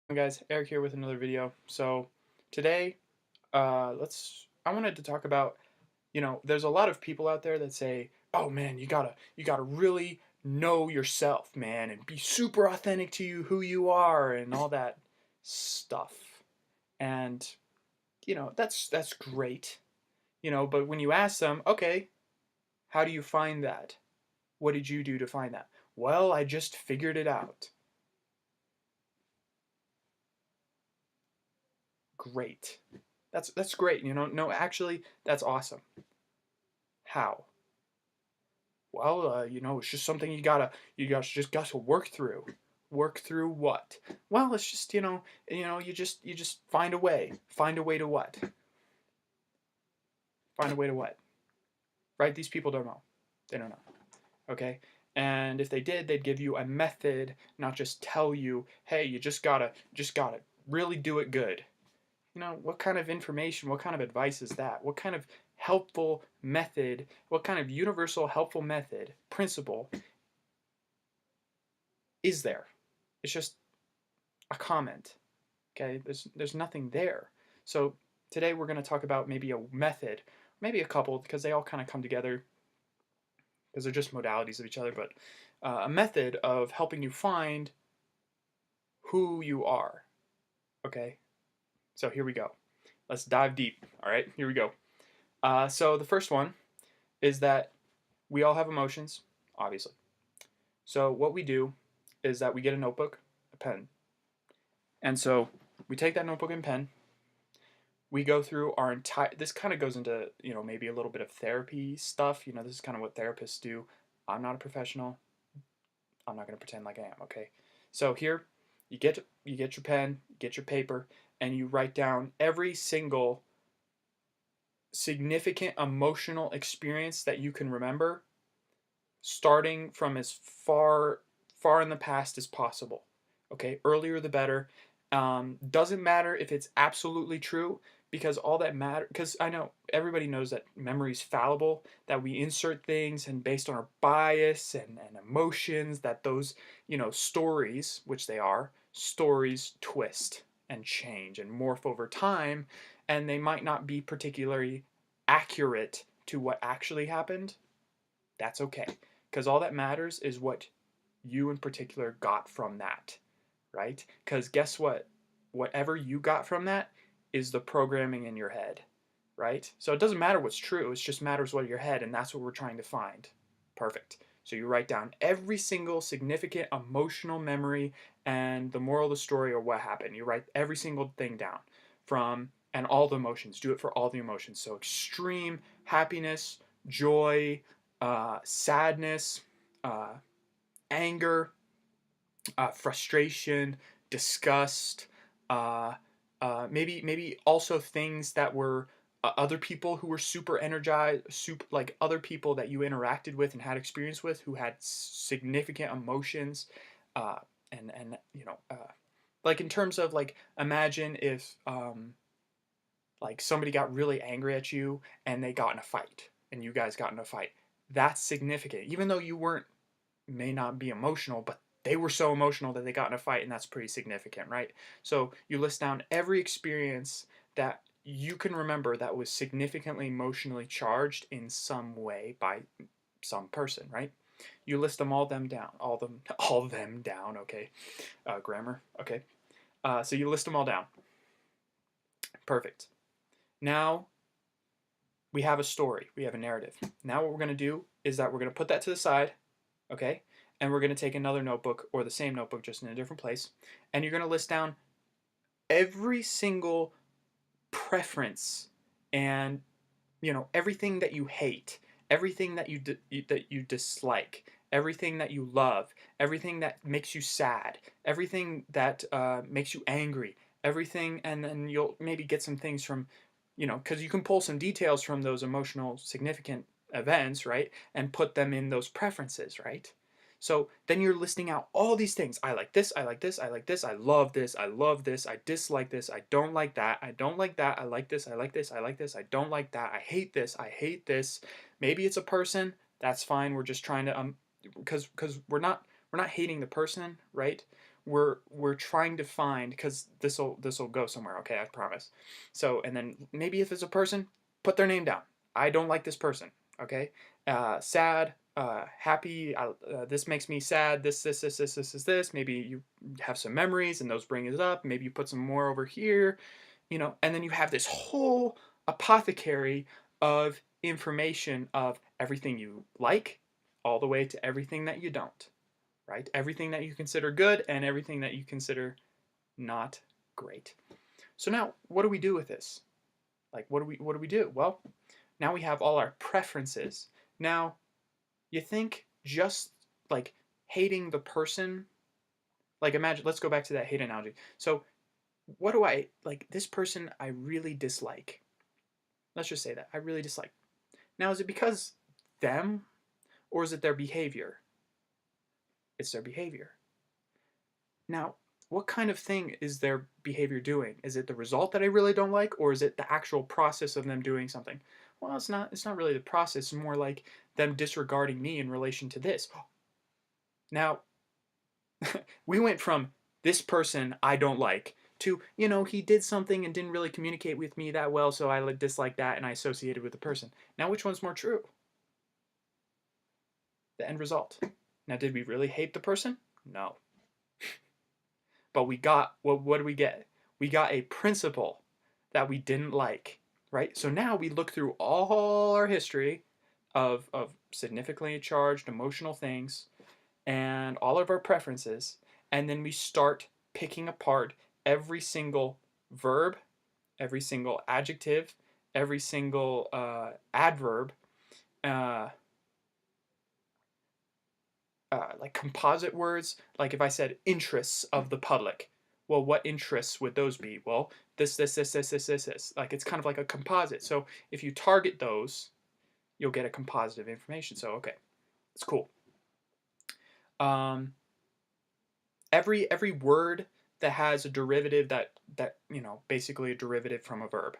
Hey guys, Eric here with another video. So today, I wanted to talk about, there's a lot of people out there that say, "Oh man, you gotta really know yourself, man, and be super authentic to who you are and all that stuff." And, that's great, but when you ask them, "Okay, how do you find that? What did you do to find that?" "Well, I just figured it out." Great. That's great. No, actually, that's awesome. How? Well, it's just something you just got to work through. Work through what? Well, it's just you just find a way. Find a way to what? Find a way to what? Right? These people don't know. They don't know. Okay. And if they did, they'd give you a method, not just tell you, hey, you just gotta really do it good. What kind of information, what kind of advice is that? What kind of helpful method, what kind of universal helpful method, principle is there? It's just a comment. Okay, there's nothing there. So today we're going to talk about maybe a method, maybe a couple, because they all kind of come together because they're just modalities of each other, but a method of helping you find who you are. Okay, so here we go. Let's dive deep. All right, here we go. So the first one is that we all have emotions, obviously. So what we do is that we get a notebook, a pen, and so we take that notebook and pen. We go through our entire. This kind of goes into maybe a little bit of therapy stuff. This is kind of what therapists do. I'm not a professional. I'm not going to pretend like I am. Okay. So here, you get your pen, you get your paper, and you write down every single significant emotional experience that you can remember, starting from as far in the past as possible. Okay, earlier the better. Doesn't matter if it's absolutely true, because all that matter, because I know everybody knows that memory is fallible, that we insert things, and based on our bias and emotions, that those stories, which they are stories, twist and change and morph over time, and they might not be particularly accurate to what actually happened. That's okay, because all that matters is what you in particular got from that, right? Because guess what? Whatever you got from that is the programming in your head, right? So it doesn't matter what's true, it just matters what your head, and that's what we're trying to find. Perfect. So you write down every single significant emotional memory and the moral of the story or what happened. You write every single thing down and all the emotions. Do it for all the emotions. So extreme happiness, joy, sadness, uh, anger, frustration, disgust, uh, maybe also things that were other people who were super energized, like other people that you interacted with and had experience with who had significant emotions, uh, and like in terms of like imagine if like somebody got really angry at you and they got in a fight and you guys got in a fight. That's significant, even though you weren't may not be emotional, but they were so emotional that they got in a fight, and that's pretty significant, right? So you list down every experience that you can remember that was significantly emotionally charged in some way by some person, right? You list them down, all them down. Okay, grammar. Okay, so you list them all down. Perfect. Now we have a story. We have a narrative. Now what we're going to do is that we're going to put that to the side, okay? And we're going to take another notebook or the same notebook just in a different place, and you're going to list down every single preference and everything that you hate, everything that you dislike, everything that you love, everything that makes you sad, everything that makes you angry, everything, and then you'll maybe get some things from because you can pull some details from those emotional significant events, right, and put them in those preferences, right? So then you're listing out all these things. I like this, I like this, I like this, I love this, I love this, I dislike this, I don't like that, I don't like that, I like this, I like this, I like this, I don't like that, I hate this, I hate this. Maybe it's a person, that's fine. We're just trying to because we're not hating the person, right? we're trying to find, because this'll go somewhere, okay, I promise. So, and then maybe if it's a person, put their name down. I don't like this person, okay? Sad, happy, this makes me sad, this. Maybe you have some memories and those bring it up. Maybe you put some more over here, you know, and then you have this whole apothecary of information of everything you like all the way to everything that you don't, right? Everything that you consider good and everything that you consider not great. So now, what do we do with this? Like, what do we do? Well, now we have all our preferences. Now, you think just like hating the person, like imagine, let's go back to that hate analogy. So, what do I like? This person I really dislike. Let's just say that I really dislike. Now, is it because them or is it their behavior? It's their behavior. Now, what kind of thing is their behavior doing? Is it the result that I really don't like, or is it the actual process of them doing something? Well, it's not really the process, it's more like them disregarding me in relation to this. Now, we went from this person I don't like to, you know, he did something and didn't really communicate with me that well, so I dislike that and I associated with the person. Now, which one's more true? The end result. Now, did we really hate the person? No. But we got, what do we get? We got a principle that we didn't like, right? So now we look through all our history of significantly charged emotional things and all of our preferences, and then we start picking apart every single verb, every single adjective, every single adverb, like composite words. Like if I said interests of the public, well, what interests would those be? Well, this. Like it's kind of like a composite. So if you target those, you'll get a composite of information. So okay, it's cool. Every word that has a derivative that you know, basically a derivative from a verb,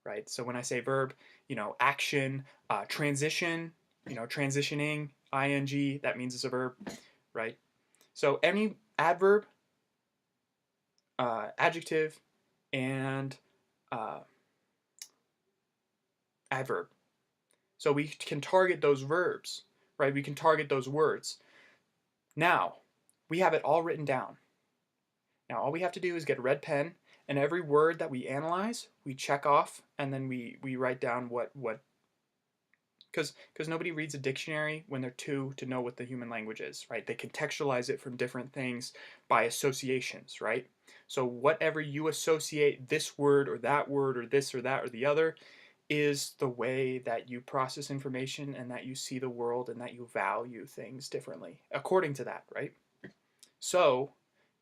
right? So when I say verb, you know, action, transition, you know, transitioning, ing, that means it's a verb, right? So any adverb, adjective, and adverb. So we can target those verbs, right? We can target those words. Now, we have it all written down. Now, all we have to do is get a red pen, and every word that we analyze, we check off, and then we write down what because nobody reads a dictionary when they're two to know what the human language is, right? They contextualize it from different things by associations, right? So whatever you associate this word or that word or this or that or the other is the way that you process information and that you see the world and that you value things differently according to that, right? So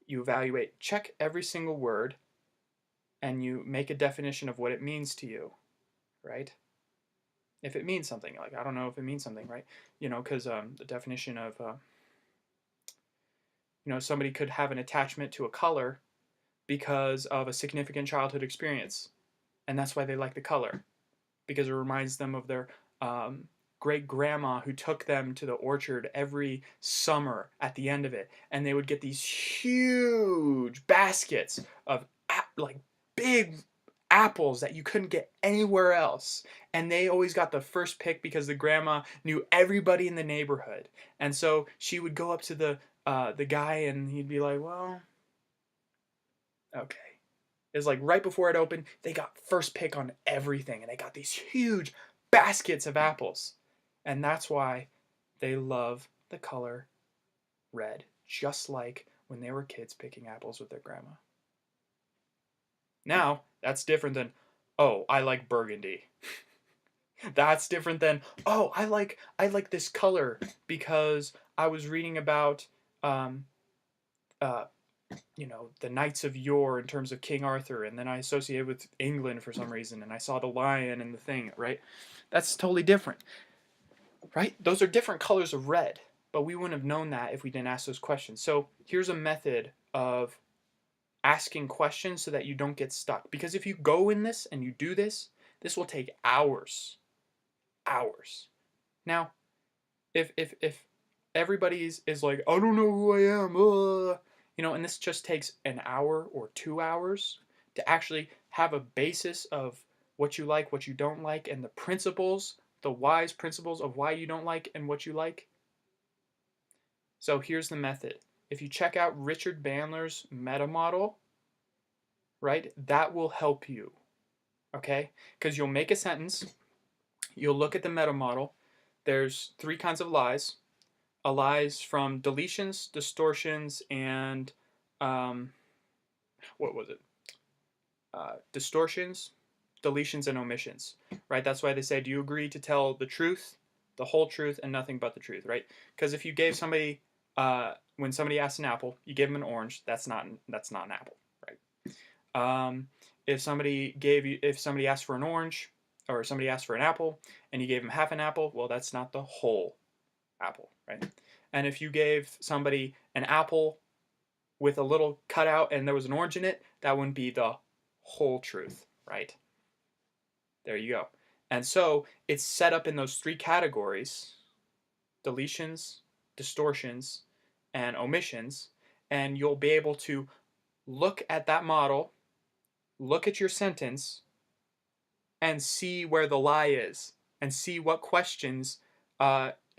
you evaluate, check every single word, and you make a definition of what it means to you, right? If it means something, like, I don't know if it means something, right? You know, because the definition of, you know, somebody could have an attachment to a color because of a significant childhood experience, and that's why they like the color, because it reminds them of their great grandma who took them to the orchard every summer at the end of it, and they would get these huge baskets of like big apples that you couldn't get anywhere else, and they always got the first pick because the grandma knew everybody in the neighborhood, and so she would go up to the guy and he'd be like, well, okay. It's like right before it opened, they got first pick on everything, and they got these huge baskets of apples. And that's why they love the color red, just like when they were kids picking apples with their grandma. Now, that's different than, oh, I like burgundy. That's different than, oh, I like this color because I was reading about you know, the knights of yore in terms of King Arthur, and then I associated with England for some reason, and I saw the lion and the thing, right? That's totally different, right? Those are different colors of red, but we wouldn't have known that if we didn't ask those questions. So here's a method of asking questions so that you don't get stuck. Because if you go in this and you do this, this will take hours. Hours. Now, if everybody is like, I don't know who I am, And this just takes an hour or 2 hours to actually have a basis of what you like, what you don't like, and the principles, the wise principles of why you don't like and what you like. So here's the method. If you check out Richard Bandler's Meta-Modal, right, that will help you, okay? Because you'll make a sentence, you'll look at the Meta-Modal. There's 3 kinds of lies. A lies from deletions, distortions, and what was it? Distortions, deletions, and omissions, right? That's why they say, do you agree to tell the truth, the whole truth, and nothing but the truth, right? Because if you gave somebody, when somebody asks an apple, you give them an orange, that's not an apple, right? If somebody asked for an orange, or somebody asked for an apple, and you gave them half an apple, well, that's not the whole apple, right? And if you gave somebody an apple with a little cutout and there was an orange in it, that wouldn't be the whole truth, right? There you go. And so it's set up in those 3 categories: deletions, distortions, and omissions. And you'll be able to look at that model, look at your sentence, and see where the lie is, and see what questions.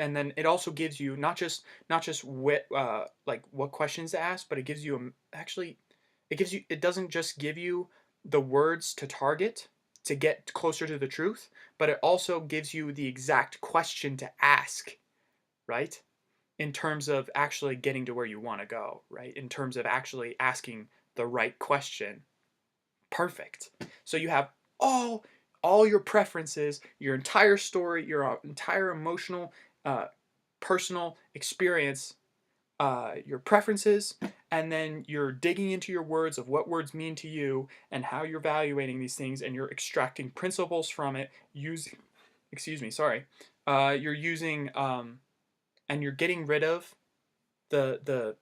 And then it also gives you not just what questions to ask, but it gives you it doesn't just give you the words to target to get closer to the truth, but it also gives you the exact question to ask, right? In terms of actually getting to where you want to go, right? In terms of actually asking the right question. Perfect. So you have all your preferences, your entire story, your entire emotional, personal experience, your preferences, and then you're digging into your words of what words mean to you and how you're evaluating these things, and you're extracting principles from it using, you're using, and you're getting rid of the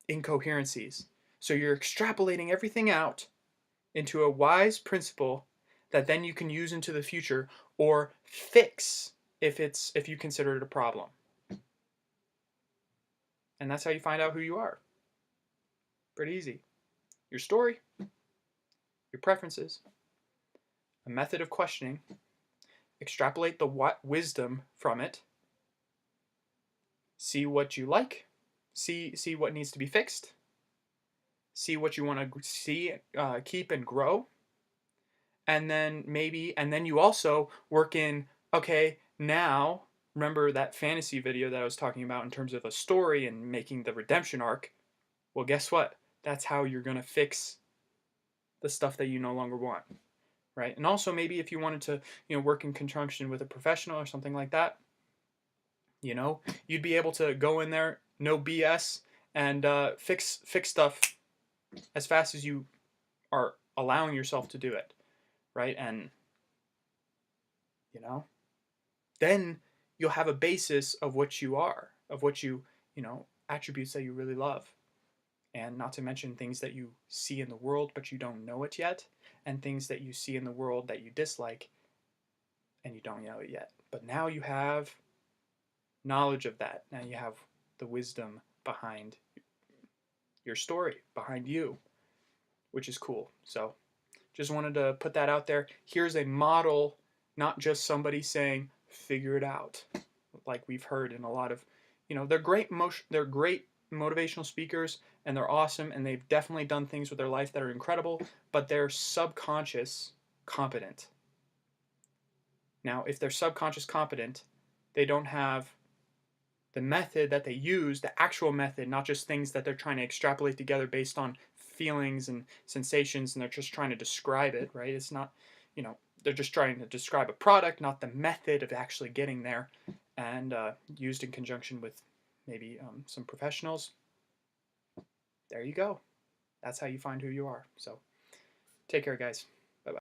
incoherencies. So you're extrapolating everything out into a wise principle that then you can use into the future or fix if you consider it a problem. And that's how you find out who you are. Pretty easy. Your story, your preferences, a method of questioning, extrapolate the wisdom from it, see what you like, see what needs to be fixed, see what you want to see, keep and grow, and then you also work in, okay, now remember that fantasy video that I was talking about in terms of a story and making the redemption arc. Well, guess what? That's how you're going to fix the stuff that you no longer want, right? And also maybe if you wanted to, work in conjunction with a professional or something like that, you'd be able to go in there, no BS, and fix stuff as fast as you are allowing yourself to do it, right? And then you'll have a basis of what you are, of what attributes that you really love. And not to mention things that you see in the world but you don't know it yet, and things that you see in the world that you dislike and you don't know it yet. But now you have knowledge of that. Now you have the wisdom behind your story, behind you, which is cool. So just wanted to put that out there. Here's a model, not just somebody saying, figure it out. Like we've heard in a lot of, they're great motivational speakers, and they're awesome, and they've definitely done things with their life that are incredible, but they're subconscious competent. Now, if they're subconscious competent, they don't have the method that they use, the actual method, not just things that they're trying to extrapolate together based on feelings and sensations, and they're just trying to describe it, right? It's not, they're just trying to describe a product, not the method of actually getting there, and used in conjunction with maybe some professionals. There you go. That's how you find who you are. So take care, guys.